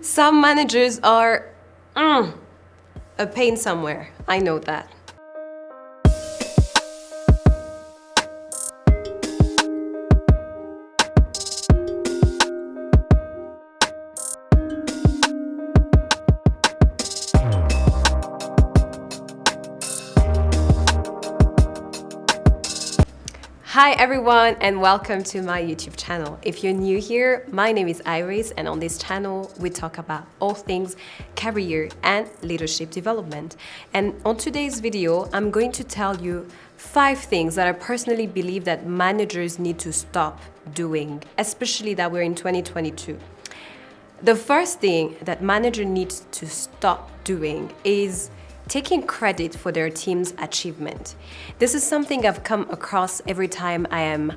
Some managers are a pain somewhere. I know that. Hi everyone and welcome to my YouTube channel. If you're new here, my name is Iris and on this channel we talk about all things career and leadership development. And on today's video, I'm going to tell you 5 things that I personally believe that managers need to stop doing, especially that we're in 2022. The first thing that manager needs to stop doing is taking credit for their team's achievement. This is something I've come across every time I am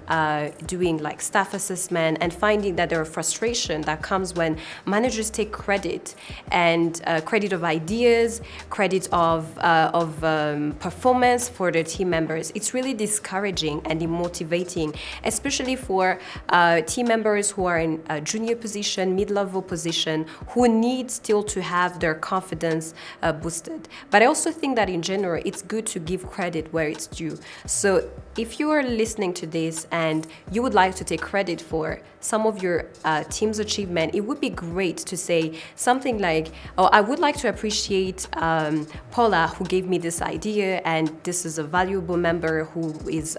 doing like staff assessment and finding that there are frustration that comes when managers take credit and credit of ideas, credit of performance for their team members. It's really discouraging and demotivating, especially for team members who are in a junior position, mid-level position, who need still to have their confidence boosted. But I also think that in general, it's good to give credit where it's due. So if you are listening to this and you would like to take credit for some of your team's achievement, it would be great to say something like, oh, I would like to appreciate Paula who gave me this idea, and this is a valuable member who is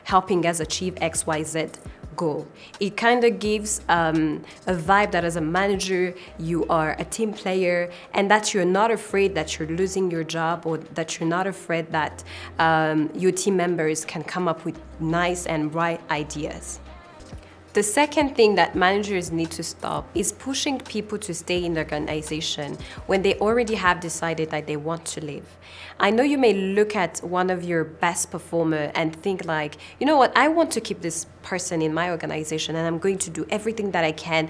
helping us achieve XYZ goal. It kind of gives a vibe that as a manager, you are a team player and that you're not afraid that you're losing your job, or that you're not afraid that your team members can come up with nice and bright ideas. The second thing that managers need to stop is pushing people to stay in the organization when they already have decided that they want to leave. I know you may look at one of your best performer and think like, you know what, I want to keep this person in my organization and I'm going to do everything that I can,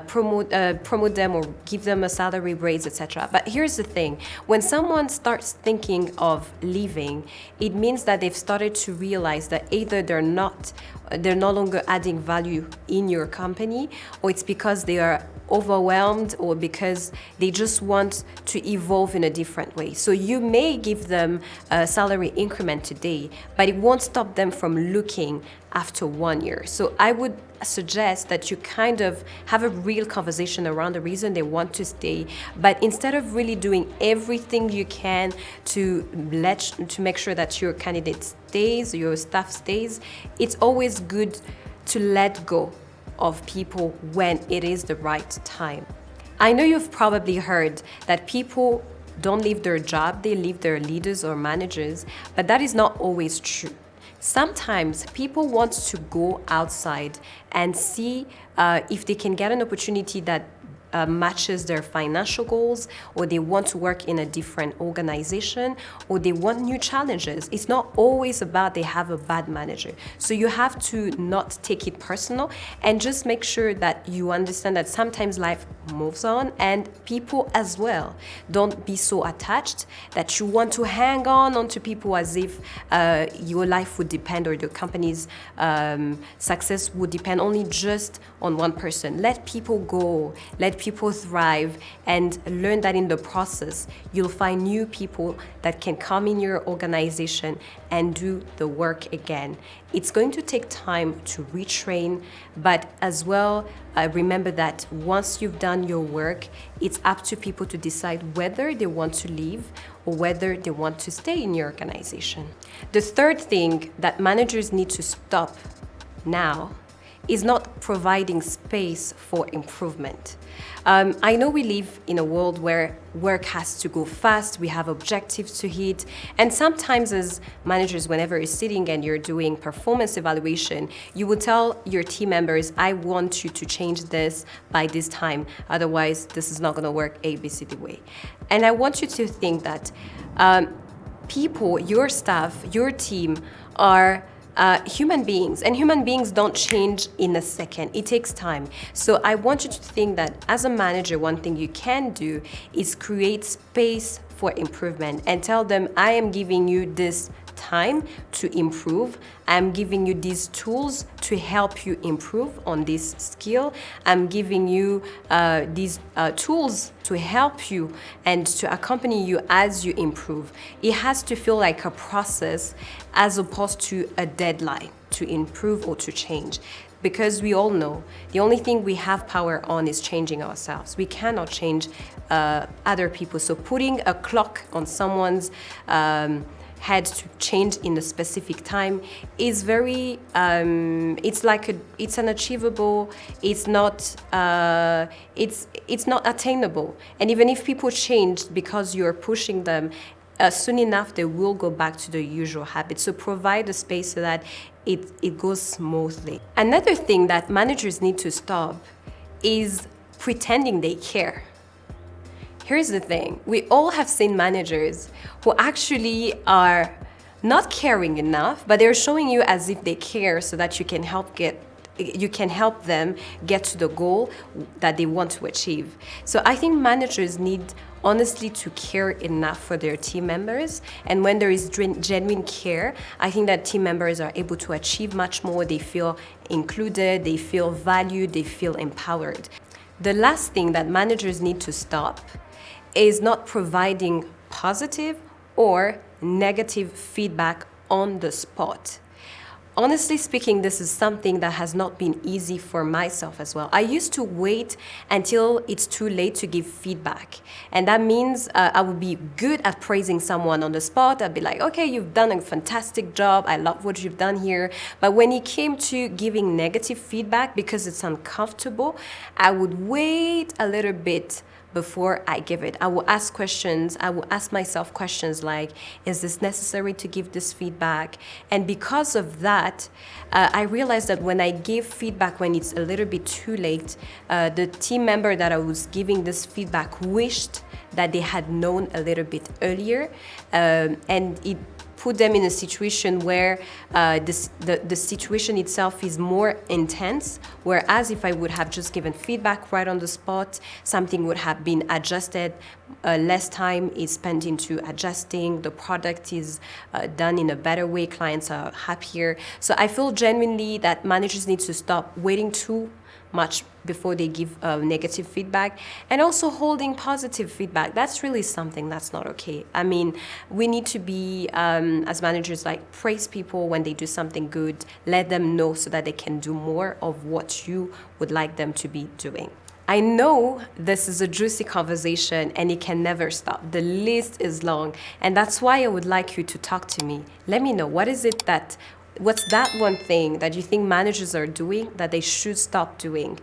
promote them or give them a salary raise, etc. But here's the thing, when someone starts thinking of leaving, it means that they've started to realize that either they're no longer adding value in your company, or it's because they are overwhelmed, or because they just want to evolve in a different way. So you may give them a salary increment today, but it won't stop them from looking after 1 year. So I would suggest that you kind of have a real conversation around the reason they want to stay, but instead of really doing everything you can to make sure that your candidate stays, your staff stays, it's always good to let go of people when it is the right time. I know you've probably heard that people don't leave their job, they leave their leaders or managers, but that is not always true. Sometimes people want to go outside and see if they can get an opportunity that matches their financial goals, or they want to work in a different organization, or they want new challenges. It's not always about they have a bad manager. So you have to not take it personal and just make sure that you understand that sometimes life moves on, and people as well. Don't be so attached that you want to hang on to people as if your life would depend, or your company's success would depend only just on one person. Let people go, let people thrive, and learn that in the process you'll find new people that can come in your organization and do the work again. It's going to take time to retrain, but as well, remember that once you've done your work, it's up to people to decide whether they want to leave or whether they want to stay in your organization. The third thing that managers need to stop now is not providing space for improvement. I know we live in a world where work has to go fast, we have objectives to hit, and sometimes as managers, whenever you're sitting and you're doing performance evaluation, you will tell your team members, I want you to change this by this time, otherwise this is not gonna work A, B, C, D way. And I want you to think that people, your staff, your team are human beings, and human beings don't change in a second. It takes time. So I want you to think that as a manager, one thing you can do is create space for improvement and tell them, I am giving you this time to improve. I'm giving you these tools to help you improve on this skill. I'm giving you these tools to help you and to accompany you as you improve. It has to feel like a process as opposed to a deadline to improve or to change. Because we all know the only thing we have power on is changing ourselves. We cannot change other people. So putting a clock on someone's head to change in a specific time is very it's unachievable. It's not attainable. And even if people change because you're pushing them, soon enough they will go back to the usual habits. So provide a space so that it goes smoothly. Another thing that managers need to stop is pretending they care. Here's the thing. We all have seen managers who actually are not caring enough, but they're showing you as if they care so that you can help them get to the goal that they want to achieve. So I think managers need honestly to care enough for their team members. And when there is genuine care, I think that team members are able to achieve much more. They feel included, they feel valued, they feel empowered. The last thing that managers need to stop is not providing positive or negative feedback on the spot. Honestly speaking, this is something that has not been easy for myself as well. I used to wait until it's too late to give feedback. And that means I would be good at praising someone on the spot. I'd be like, okay, you've done a fantastic job. I love what you've done here. But when it came to giving negative feedback, because it's uncomfortable, I would wait a little bit before I give it. I will ask questions. I will ask myself questions like, is this necessary to give this feedback? And because of that, I realized that when I give feedback when it's a little bit too late, the team member that I was giving this feedback wished that they had known a little bit earlier, and it put them in a situation where the situation itself is more intense, whereas if I would have just given feedback right on the spot, something would have been adjusted, less time is spent into adjusting, the product is done in a better way, clients are happier. So I feel genuinely that managers need to stop waiting too much before they give negative feedback, and also holding positive feedback. That's really something that's not okay. I mean, we need to be, as managers, like praise people when they do something good, let them know so that they can do more of what you would like them to be doing. I know this is a juicy conversation and it can never stop. The list is long, and that's why I would like you to talk to me. Let me know, what's that one thing that you think managers are doing that they should stop doing?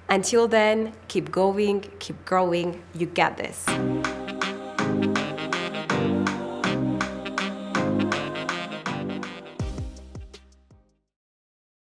Until then, keep going, keep growing. You got this.